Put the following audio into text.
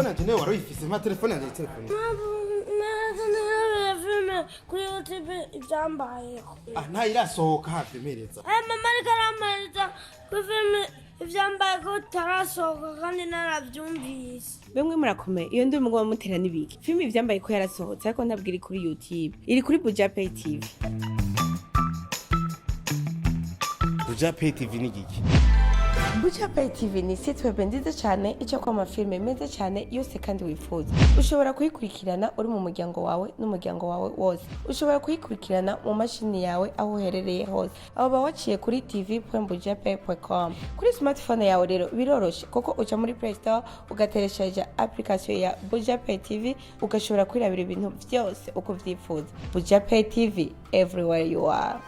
telefone yanjye niwe wari uyifise ma telefone yanjye telefone filime kuri YouTube ivyambayeho nta irasohoka hafi mereza mama ariko aramarita kuri filime ivyambayeho tarasohoka kandi naravyumvise bemwe murakomeye iyo ndi umugabo mutera nibiki filime ivyambayeho yarasohotse ariko ntabwo iri kuri YouTube iri kuri Buja Pay TV. Buja Pay TV ni giki? Buja Pay TV ni site web nziza cyane icyo kwa amafilme meza cyane yose kandi wifuza. Ushobora kuyikurikirana uri mu muryango wawe n'umuryango wawe wose. Ushobora kuyikurikirana mu mashini yawe aho uherereye hose. Abo bawaciye kuri tv.bujapay.com. Kuri smartphone yawe rero biroroshe kuko uca muri Play Store ugatereshaje application ya Buja Pay TV ugashobora kwirabira ibintu byose uko vyifuza. Buja Pay TV everywhere you are.